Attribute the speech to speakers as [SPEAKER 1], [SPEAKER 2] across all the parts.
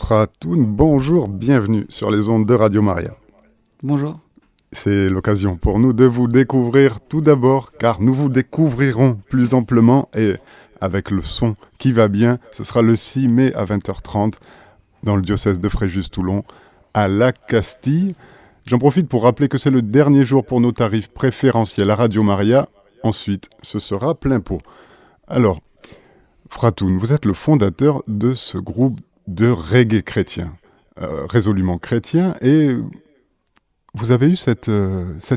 [SPEAKER 1] Fratoun, bonjour, bienvenue sur les ondes de Radio Maria.
[SPEAKER 2] Bonjour.
[SPEAKER 1] C'est l'occasion pour nous de vous découvrir tout d'abord, car nous vous découvrirons plus amplement et avec le son qui va bien. Ce sera le 6 mai à 20h30 dans le diocèse de Fréjus-Toulon à La Castille. J'en profite pour rappeler que c'est le dernier jour pour nos tarifs préférentiels à Radio Maria. Ensuite, ce sera plein pot. Alors, Fratoun, vous êtes le fondateur de ce groupe de reggae chrétien, résolument chrétien, et vous avez eu cet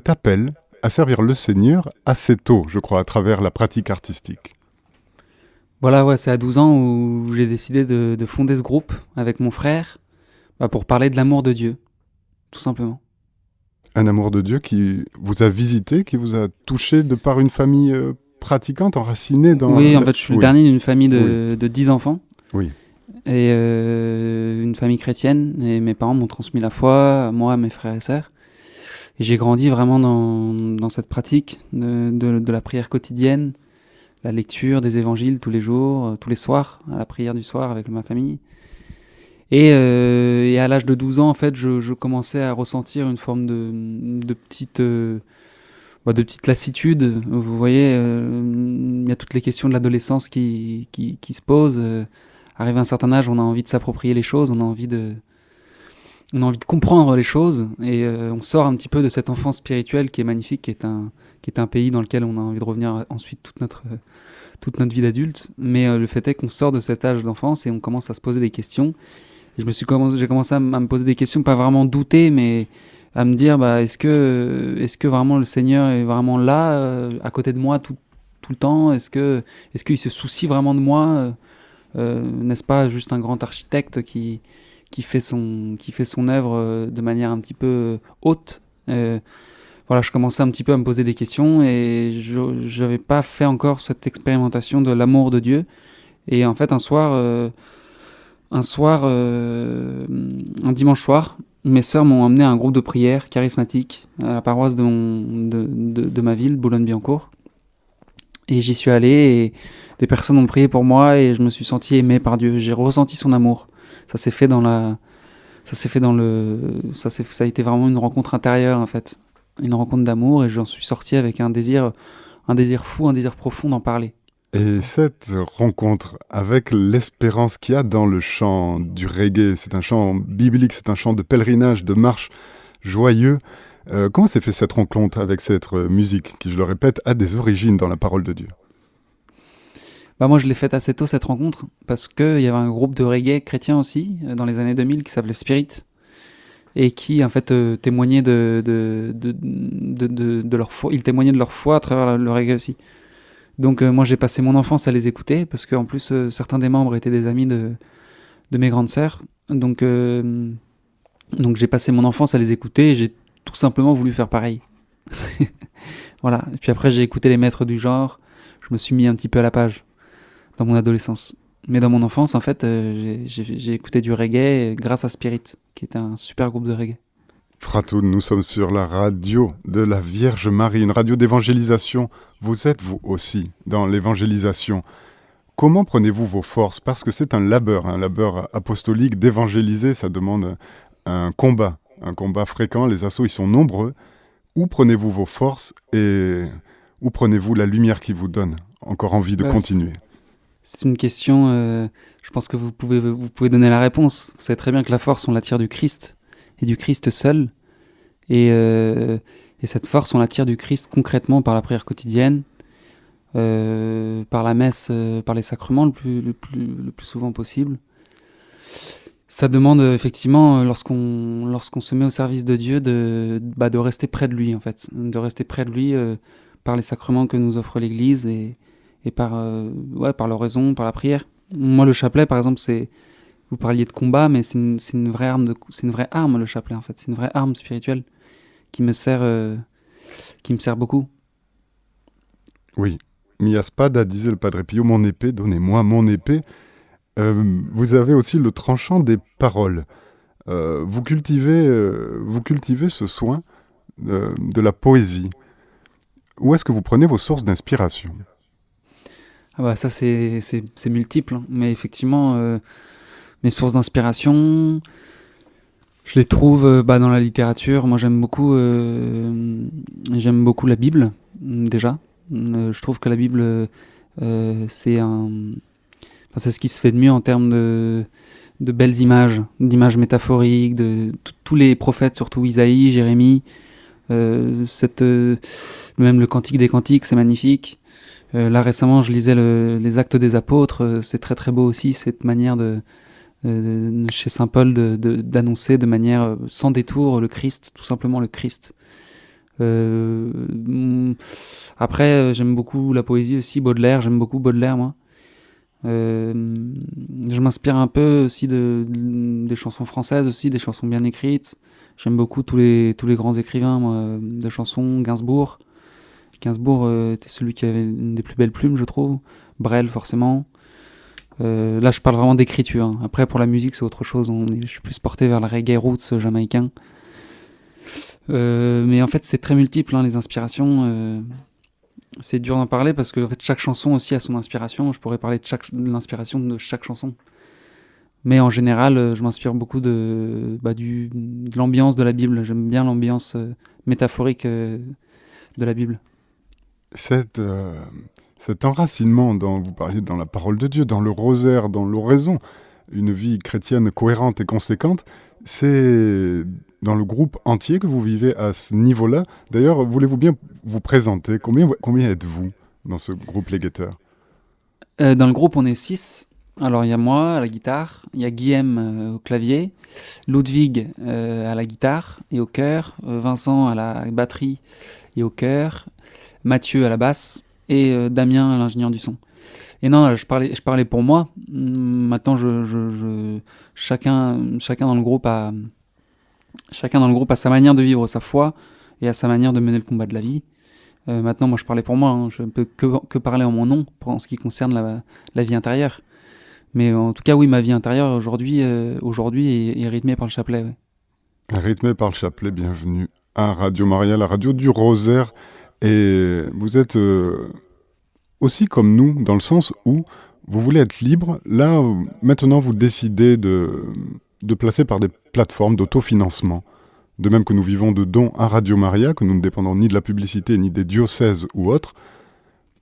[SPEAKER 1] appel à servir le Seigneur assez tôt, je crois, à travers la pratique artistique.
[SPEAKER 2] Voilà, ouais, c'est à 12 ans où j'ai décidé de fonder ce groupe avec mon frère pour parler de l'amour de Dieu, tout simplement.
[SPEAKER 1] Un amour de Dieu qui vous a visité, qui vous a touché de par une famille pratiquante, enracinée dans...
[SPEAKER 2] Oui, en fait, je suis le dernier d'une famille de 10 enfants.
[SPEAKER 1] Oui.
[SPEAKER 2] Et une famille chrétienne. Et mes parents m'ont transmis la foi, moi, mes frères et sœurs. Et j'ai grandi vraiment dans cette pratique de la prière quotidienne, la lecture des évangiles tous les jours, tous les soirs, à la prière du soir avec ma famille. Et à l'âge de 12 ans, en fait, je commençais à ressentir une forme de petite lassitude. Vous voyez, il y a toutes les questions de l'adolescence qui se posent. Arrivé à un certain âge, on a envie de s'approprier les choses, on a envie de comprendre les choses, et on sort un petit peu de cette enfance spirituelle qui est magnifique, qui est un pays dans lequel on a envie de revenir ensuite toute notre vie d'adulte. Mais le fait est qu'on sort de cet âge d'enfance et on commence à se poser des questions. Et j'ai commencé à me poser des questions, pas vraiment douter, mais à me dire, est-ce que vraiment le Seigneur est vraiment là, à côté de moi tout le temps? Est-ce qu'il se soucie vraiment de moi? N'est-ce pas juste un grand architecte qui fait son œuvre de manière un petit peu haute? Voilà, je commençais un petit peu à me poser des questions et je n'avais pas fait encore cette expérimentation de l'amour de Dieu. Et en fait, un dimanche soir, mes sœurs m'ont emmené à un groupe de prière charismatique à la paroisse de ma ville, Boulogne-Billancourt. Et j'y suis allé et des personnes ont prié pour moi et je me suis senti aimé par Dieu. J'ai ressenti son amour. Ça a été vraiment une rencontre intérieure, en fait. Une rencontre d'amour, et j'en suis sorti avec un désir fou, un désir profond d'en parler.
[SPEAKER 1] Et cette rencontre avec l'espérance qu'il y a dans le chant du reggae, c'est un chant biblique, c'est un chant de pèlerinage, de marche joyeux. Comment s'est fait cette rencontre avec cette musique qui, je le répète, a des origines dans la parole de Dieu?
[SPEAKER 2] Moi, je l'ai faite assez tôt, cette rencontre, parce qu'il y avait un groupe de reggae chrétien aussi, dans les années 2000, qui s'appelait Spirit, et qui, en fait, témoignait de leur foi. Ils témoignaient de leur foi à travers le reggae aussi. Donc, moi, j'ai passé mon enfance à les écouter, parce qu'en plus, certains des membres étaient des amis de mes grandes sœurs. Donc, j'ai passé mon enfance à les écouter, et j'ai tout simplement voulu faire pareil. Voilà. Et puis après, j'ai écouté les maîtres du genre, je me suis mis un petit peu à la page dans mon adolescence. Mais dans mon enfance, en fait, j'ai écouté du reggae grâce à Spirit, qui était un super groupe de reggae.
[SPEAKER 1] Fratoun, nous sommes sur la radio de la Vierge Marie, une radio d'évangélisation. Vous êtes, vous aussi, dans l'évangélisation. Comment prenez-vous vos forces? Parce que c'est un labeur apostolique d'évangéliser, ça demande un combat fréquent. Les assauts, ils sont nombreux. Où prenez-vous vos forces et où prenez-vous la lumière qui vous donne encore envie de continuer?
[SPEAKER 2] C'est une question, je pense que vous pouvez donner la réponse. Vous savez très bien que la force, on la tire du Christ, et du Christ seul. Et cette force, on la tire du Christ concrètement par la prière quotidienne, par la messe, par les sacrements le plus souvent possible. Ça demande effectivement, lorsqu'on se met au service de Dieu, de rester près de lui, en fait. De rester près de lui par les sacrements que nous offre l'Église et par l'oraison, par la prière. Moi, le chapelet, par exemple, vous parliez de combat, mais c'est une vraie arme, le chapelet, en fait. C'est une vraie arme spirituelle qui me sert beaucoup.
[SPEAKER 1] Oui. Mia spada, disait le Padre Pio, mon épée, donnez-moi mon épée. Vous avez aussi le tranchant des paroles. Vous cultivez ce soin de la poésie. Où est-ce que vous prenez vos sources d'inspiration?
[SPEAKER 2] Ça, c'est multiple, hein. Mais effectivement, Mes sources d'inspiration, je les trouve dans la littérature. Moi, j'aime beaucoup la Bible, déjà. Je trouve que la Bible, c'est ce qui se fait de mieux en termes de belles images, d'images métaphoriques, de tous les prophètes, surtout Isaïe, Jérémie, même le Cantique des Cantiques, c'est magnifique. Là récemment, je lisais les Actes des Apôtres, c'est très très beau aussi, cette manière chez Saint Paul d'annoncer de manière sans détour le Christ, tout simplement le Christ. Après, j'aime beaucoup la poésie aussi, Baudelaire, j'aime beaucoup Baudelaire moi. Je m'inspire un peu aussi des chansons françaises aussi, des chansons bien écrites. J'aime beaucoup tous les grands écrivains moi, de chansons. Gainsbourg était celui qui avait une des plus belles plumes, je trouve. Brel forcément. Là je parle vraiment d'écriture, hein. Après pour la musique c'est autre chose, je suis plus porté vers le reggae roots jamaïcain. Mais en fait c'est très multiple, hein, les inspirations. C'est dur d'en parler parce que en fait, chaque chanson aussi a son inspiration. Je pourrais parler de l'inspiration de chaque chanson. Mais en général, je m'inspire beaucoup de l'ambiance de la Bible. J'aime bien l'ambiance métaphorique de la Bible.
[SPEAKER 1] Cet enracinement dont vous parliez dans la parole de Dieu, dans le rosaire, dans l'oraison, une vie chrétienne cohérente et conséquente, c'est dans le groupe entier que vous vivez à ce niveau-là. D'ailleurs, voulez-vous bien vous présenter ? Combien êtes-vous dans ce groupe Les Guetteurs ?
[SPEAKER 2] Dans le groupe, on est 6. Alors, il y a moi à la guitare, il y a Guillaume au clavier, Ludwig à la guitare et au chœur, Vincent à la batterie et au chœur, Mathieu à la basse et Damien à l'ingénieur du son. Et non, je parlais pour moi. Maintenant, chacun dans le groupe a sa manière de vivre sa foi et a sa manière de mener le combat de la vie. Maintenant, moi, je parlais pour moi. Hein. Je ne peux que parler en mon nom en ce qui concerne la vie intérieure. Mais en tout cas, oui, ma vie intérieure aujourd'hui est rythmée par le chapelet. Ouais.
[SPEAKER 1] Rythmée par le chapelet, bienvenue à Radio Maria, la radio du Rosaire. Et vous êtes aussi comme nous, dans le sens où vous voulez être libre. Là, maintenant, vous décidez de placer par des plateformes d'autofinancement. De même que nous vivons de dons à Radio Maria, que nous ne dépendons ni de la publicité, ni des diocèses ou autres,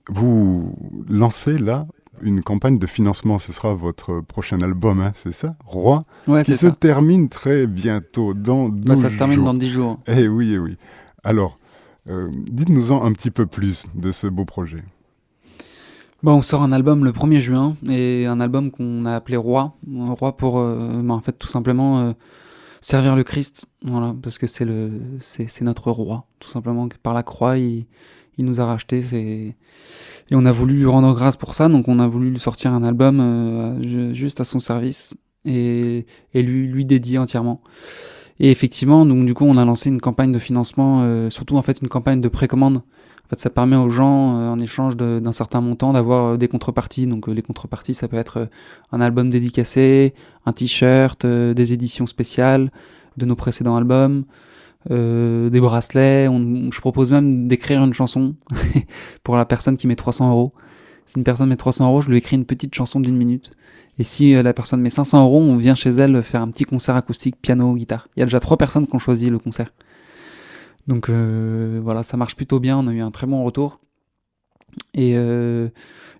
[SPEAKER 1] vous lancez là une campagne de financement. Ce sera votre prochain album, hein, c'est ça ? Roi,
[SPEAKER 2] ouais,
[SPEAKER 1] qui se termine très bientôt, dans 12 jours.
[SPEAKER 2] Ça se termine dans 10 jours.
[SPEAKER 1] Eh oui, eh oui. Alors, dites-nous-en un petit peu plus de ce beau projet.
[SPEAKER 2] On sort un album le 1er juin, et un album qu'on a appelé Roi. Roi pour, en fait, tout simplement servir le Christ, voilà, parce que c'est notre roi, tout simplement. Par la croix, il nous a rachetés, et on a voulu lui rendre grâce pour ça, donc on a voulu lui sortir un album juste à son service, et lui dédier entièrement. Et effectivement, donc du coup, on a lancé une campagne de financement, surtout en fait une campagne de précommande. En fait, ça permet aux gens, en échange d'un certain montant, d'avoir des contreparties. Donc les contreparties, ça peut être un album dédicacé, un t-shirt, des éditions spéciales de nos précédents albums, des bracelets. Je propose même d'écrire une chanson pour la personne qui met 300 €. Si une personne met 300 €, je lui écris une petite chanson d'1 minute. Et si la personne met 500 €, on vient chez elle faire un petit concert acoustique, piano, guitare. Il y a déjà 3 personnes qui ont choisi le concert. Donc voilà, ça marche plutôt bien, on a eu un très bon retour. Et ouais,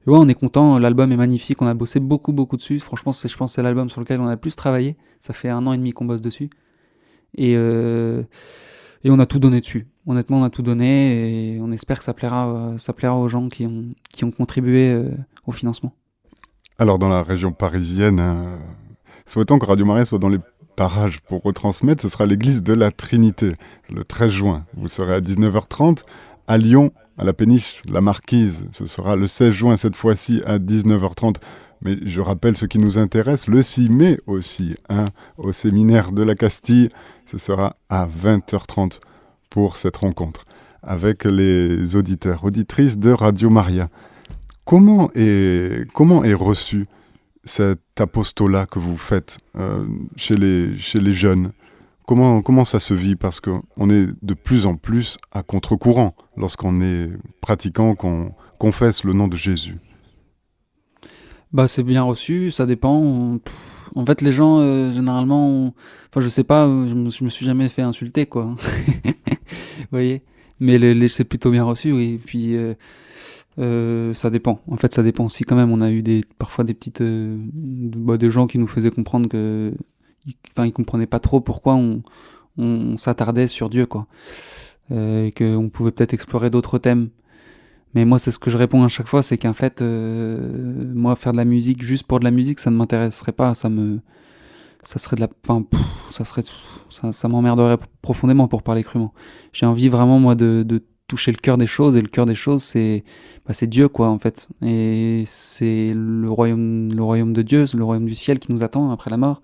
[SPEAKER 2] on est content, l'album est magnifique, on a bossé beaucoup dessus. Franchement, je pense que c'est l'album sur lequel on a le plus travaillé. Ça fait 1 an et demi qu'on bosse dessus. Et on a tout donné dessus. Honnêtement, on a tout donné et on espère que ça plaira aux gens qui ont contribué au financement.
[SPEAKER 1] Alors, dans la région parisienne, souhaitons que Radio Maria soit dans les parages pour retransmettre. Ce sera l'église de la Trinité, le 13 juin. Vous serez à 19h30. À Lyon, à la péniche La Marquise, ce sera le 16 juin, cette fois-ci à 19h30. Mais je rappelle ce qui nous intéresse, le 6 mai aussi, au séminaire de la Castille. Ce sera à 20h30 pour cette rencontre avec les auditeurs, auditrices de Radio Maria. Comment est reçu cet apostolat que vous faites chez les jeunes? Comment ça se vit? Parce qu'on est de plus en plus à contre-courant lorsqu'on est pratiquant, qu'on confesse le nom de Jésus.
[SPEAKER 2] C'est bien reçu, ça dépend. En fait, les gens, généralement, enfin, je sais pas, je me suis jamais fait insulter, quoi. Vous voyez? Mais c'est plutôt bien reçu, oui. Et puis, ça dépend. En fait, ça dépend. Si quand même, on a eu parfois des petites, des gens qui nous faisaient comprendre que, enfin, ils comprenaient pas trop pourquoi on s'attardait sur Dieu, quoi. Et qu'on pouvait peut-être explorer d'autres thèmes. Mais moi, c'est ce que je réponds à chaque fois, c'est qu'en fait, moi, faire de la musique juste pour de la musique, ça ne m'intéresserait pas. Ça serait de la, enfin, ça m'emmerderait profondément pour parler crûment. J'ai envie vraiment, moi, de toucher le cœur des choses, et le cœur des choses, c'est Dieu, quoi, en fait. Et c'est le royaume de Dieu, c'est le royaume du ciel qui nous attend après la mort.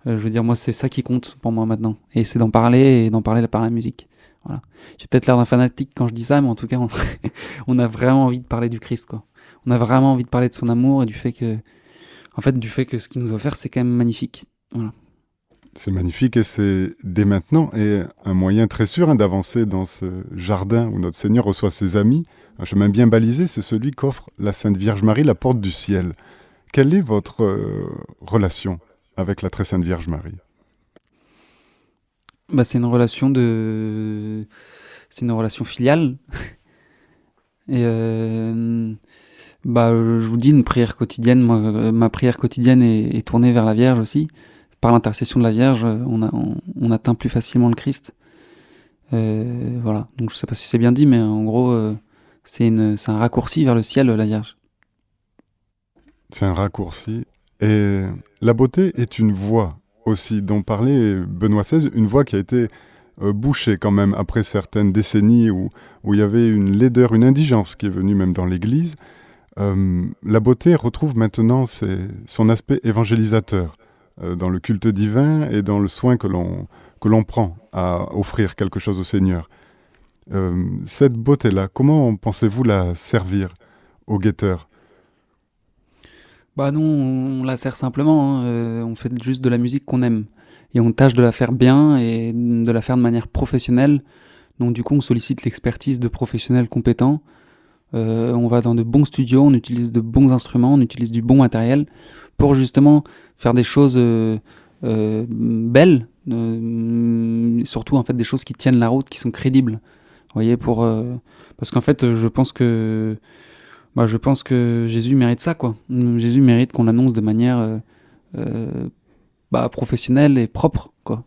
[SPEAKER 2] Je veux dire, moi, c'est ça qui compte pour moi maintenant. Et c'est d'en parler, et d'en parler par la musique. Voilà. J'ai peut-être l'air d'un fanatique quand je dis ça, mais en tout cas, on a vraiment envie de parler du Christ, quoi. On a vraiment envie de parler de son amour et du fait que, en fait, du fait que ce qu'il nous a offert, c'est quand même magnifique. Voilà.
[SPEAKER 1] C'est magnifique et c'est dès maintenant et un moyen très sûr d'avancer dans ce jardin où notre Seigneur reçoit ses amis. Un chemin bien balisé, c'est celui qu'offre la Sainte Vierge Marie, la porte du ciel. Quelle est votre relation avec la très Sainte Vierge Marie?
[SPEAKER 2] Bah, c'est une relation filiale. Et bah, je vous dis, une prière quotidienne. Moi, ma prière quotidienne est tournée vers la Vierge aussi. Par l'intercession de la Vierge, on atteint plus facilement le Christ. Voilà. Donc, je sais pas si c'est bien dit, mais en gros, c'est un raccourci vers le ciel, la Vierge.
[SPEAKER 1] C'est un raccourci. Et la beauté est une voie aussi dont parlait Benoît XVI, une voie qui a été bouchée quand même après certaines décennies où il y avait une laideur, une indigence qui est venue même dans l'Église. La beauté retrouve maintenant son aspect évangélisateur dans le culte divin et dans le soin que l'on prend à offrir quelque chose au Seigneur. Cette beauté-là, comment pensez-vous la servir aux guetteurs?
[SPEAKER 2] Bah non, on la sert simplement, hein. On fait juste de la musique qu'on aime. Et on tâche de la faire bien et de la faire de manière professionnelle. Donc du coup, on sollicite l'expertise de professionnels compétents. On va dans de bons studios, on utilise de bons instruments, on utilise du bon matériel pour justement faire des choses belles, surtout en fait des choses qui tiennent la route, qui sont crédibles. Vous voyez, parce qu'en fait, je pense que Jésus mérite ça, quoi. Jésus mérite qu'on l'annonce de manière professionnelle et propre, quoi,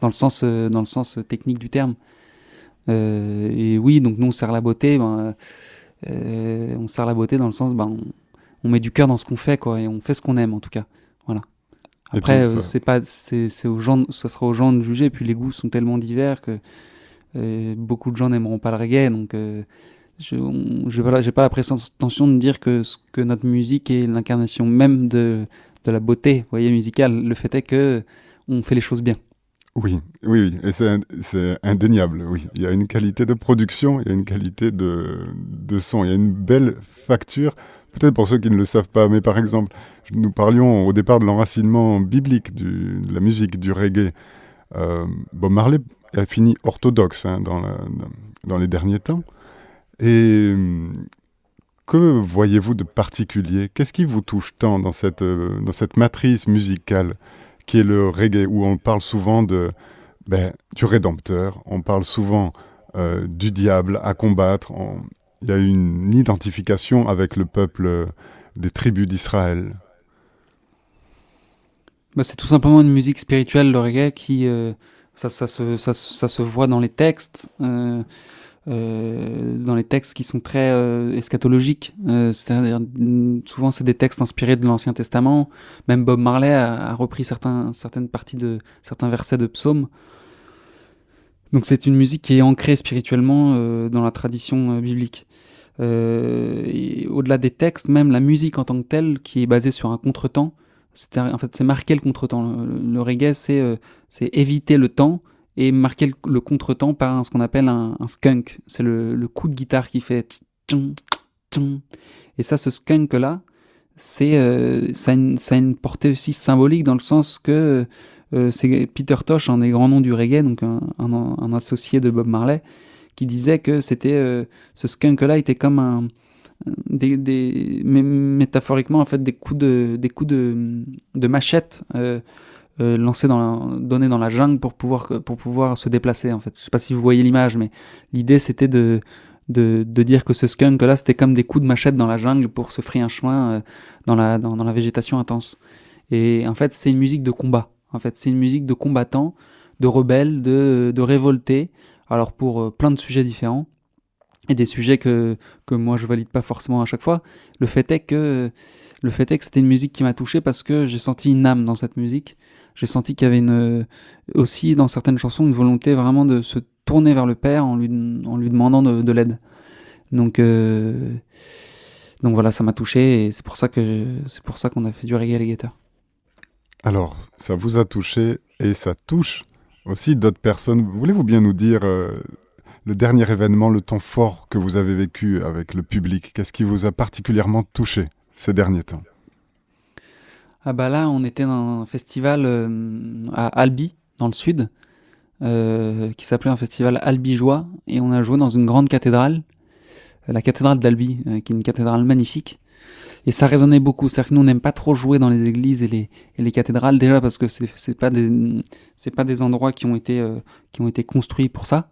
[SPEAKER 2] dans le sens technique du terme. Et oui, donc nous on sert la beauté. On sert la beauté dans le sens, on met du cœur dans ce qu'on fait, quoi, et on fait ce qu'on aime en tout cas. Voilà. Après, c'est aux gens, ce sera aux gens de juger. Puis les goûts sont tellement divers que beaucoup de gens n'aimeront pas le reggae, donc j'ai pas la prétention de dire que notre musique est l'incarnation même de la beauté, vous voyez, musicale. Le fait est que on fait les choses bien.
[SPEAKER 1] Oui, et c'est indéniable, oui. Il y a une qualité de production, il y a une qualité de son, il y a une belle facture. Peut-être pour ceux qui ne le savent pas, mais par exemple, nous parlions au départ de l'enracinement biblique de la musique, du reggae. Bob Marley a fini orthodoxe dans les derniers temps. Et que voyez-vous de particulier? Qu'est-ce qui vous touche tant dans cette matrice musicale qui est le reggae, où on parle souvent du Rédempteur, on parle souvent du diable à combattre, il y a une identification avec le peuple des tribus d'Israël.
[SPEAKER 2] C'est tout simplement une musique spirituelle, le reggae, qui ça se voit dans les textes. Dans les textes qui sont très eschatologiques, c'est-à-dire souvent c'est des textes inspirés de l'Ancien Testament. Même Bob Marley a repris certaines parties de certains versets de psaumes. Donc c'est une musique qui est ancrée spirituellement dans la tradition biblique. Et au-delà des textes, même la musique en tant que telle, qui est basée sur un contretemps, en fait c'est marquer le contretemps. Le reggae, c'est éviter le temps et marquer le contretemps par ce qu'on appelle un skunk. C'est le coup de guitare qui fait tchum, tchum. Et ça, ce skunk-là, ça a une portée aussi symbolique dans le sens que c'est Peter Tosh, un des grands noms du reggae, donc un associé de Bob Marley, qui disait que c'était ce skunk-là était comme métaphoriquement en fait des coups de machette donnés dans la jungle pour pouvoir se déplacer en fait. Je sais pas si vous voyez l'image, mais l'idée c'était de dire que ce skunk là c'était comme des coups de machette dans la jungle pour se frayer un chemin dans la végétation intense. Et en fait c'est une musique de combat. En fait c'est une musique de combattants, de rebelles, de révoltés. Alors pour plein de sujets différents. Et des sujets que moi je valide pas forcément à chaque fois. Le fait est que c'était une musique qui m'a touché parce que j'ai senti une âme dans cette musique. J'ai senti qu'il y avait aussi dans certaines chansons une volonté vraiment de se tourner vers le père en lui demandant de l'aide. Donc voilà, ça m'a touché et c'est pour ça qu'on a fait du reggae alligator.
[SPEAKER 1] Alors, ça vous a touché et ça touche aussi d'autres personnes. Voulez-vous bien nous dire le dernier événement, le temps fort que vous avez vécu avec le public? Qu'est-ce qui vous a particulièrement touché ces derniers temps?
[SPEAKER 2] Ah bah là, on était dans un festival à Albi, dans le sud, qui s'appelait un festival Albigeois, et on a joué dans une grande cathédrale, la cathédrale d'Albi, qui est une cathédrale magnifique. Et ça résonnait beaucoup. C'est-à-dire que nous, on n'aime pas trop jouer dans les églises et les cathédrales, déjà parce que c'est pas des endroits qui ont été construits pour ça.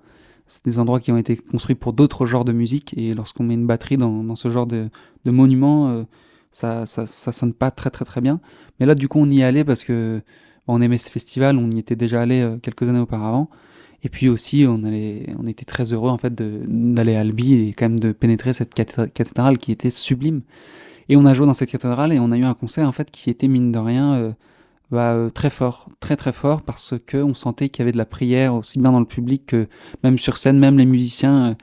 [SPEAKER 2] C'est des endroits qui ont été construits pour d'autres genres de musique. Et lorsqu'on met une batterie dans ce genre de monument, ça sonne pas très très très bien. Mais là, du coup, on y est allé parce que on aimait ce festival. On y était déjà allé quelques années auparavant. Et puis aussi, on était très heureux en fait d'aller à Albi et quand même de pénétrer cette cathédrale qui était sublime. Et on a joué dans cette cathédrale et on a eu un concert en fait qui était mine de rien très fort, très très fort, parce que on sentait qu'il y avait de la prière aussi bien dans le public que même sur scène, même les musiciens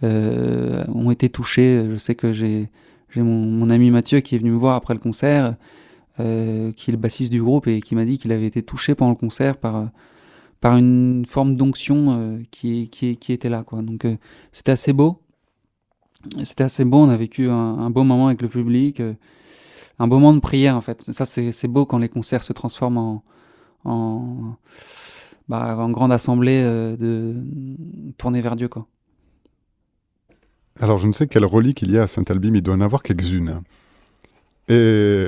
[SPEAKER 2] ont été touchés. Je sais que j'ai mon ami Mathieu qui est venu me voir après le concert, qui est le bassiste du groupe et qui m'a dit qu'il avait été touché pendant le concert par une forme d'onction qui était là, quoi. Donc c'était assez beau. On a vécu un beau moment avec le public, un beau moment de prière en fait. Ça c'est beau quand les concerts se transforment en grande assemblée tournée vers Dieu, quoi.
[SPEAKER 1] Alors je ne sais quelle relique il y a à Saint-Albi, mais il doit en avoir quelques-unes. Et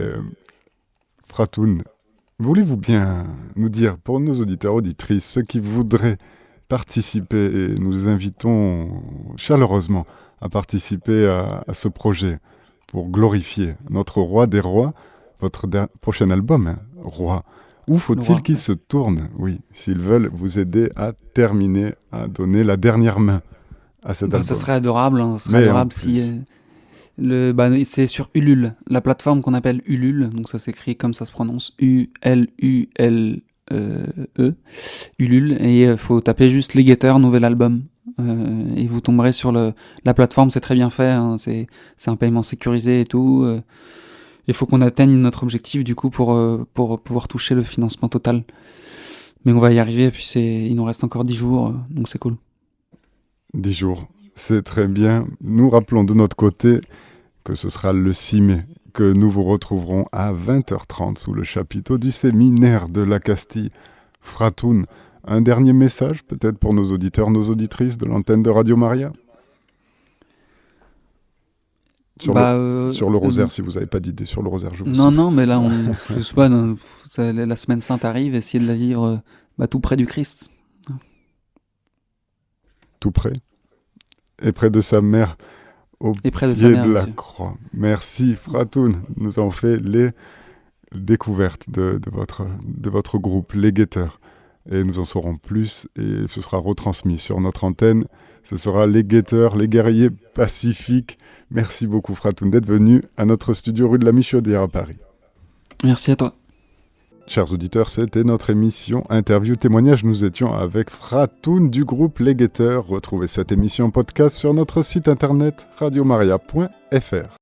[SPEAKER 1] Fratoun, voulez-vous bien nous dire, pour nos auditeurs, auditrices, ceux qui voudraient participer, et nous les invitons chaleureusement à participer à ce projet pour glorifier notre roi des rois, votre prochain album, hein, Roi. Où faut-il qu'ils se tournent, oui, s'ils veulent vous aider à terminer, à donner la dernière main à cet album?
[SPEAKER 2] Ça serait adorable, hein, ça serait adorable si... c'est sur Ulule, la plateforme qu'on appelle Ulule, donc ça s'écrit comme ça se prononce, U-L-U-L-E, Ulule, et il faut taper juste Alligator nouvel album, et vous tomberez sur la plateforme. C'est très bien fait, hein, c'est un paiement sécurisé et tout. Il faut qu'on atteigne notre objectif du coup pour pouvoir toucher le financement total. Mais on va y arriver, et puis il nous reste encore 10 jours, donc c'est cool. 10
[SPEAKER 1] jours, c'est très bien. Nous rappelons de notre côté que ce sera le 6 mai que nous vous retrouverons à 20h30 sous le chapiteau du séminaire de la Castille. Fratoun, un dernier message peut-être pour nos auditeurs, nos auditrices de l'antenne de Radio Maria? Sur le rosaire, si vous n'avez pas d'idée sur le rosaire, je vous souffle.
[SPEAKER 2] Non, mais là, je sais pas, la semaine sainte arrive, essayez de la vivre tout près du Christ.
[SPEAKER 1] Tout près. Et près de sa mère, au pied de la croix. Merci, Fratoun. Nous avons fait les découvertes de votre groupe, les Guetteurs. Et nous en saurons plus, et ce sera retransmis sur notre antenne. Ce sera les Guetteurs, les guerriers pacifiques. Merci beaucoup, Fratoun, d'être venu à notre studio rue de la Michaudière à Paris.
[SPEAKER 2] Merci à toi.
[SPEAKER 1] Chers auditeurs, c'était notre émission Interview Témoignage. Nous étions avec Fratoun du groupe Les Guetteurs. Retrouvez cette émission podcast sur notre site internet radiomaria.fr.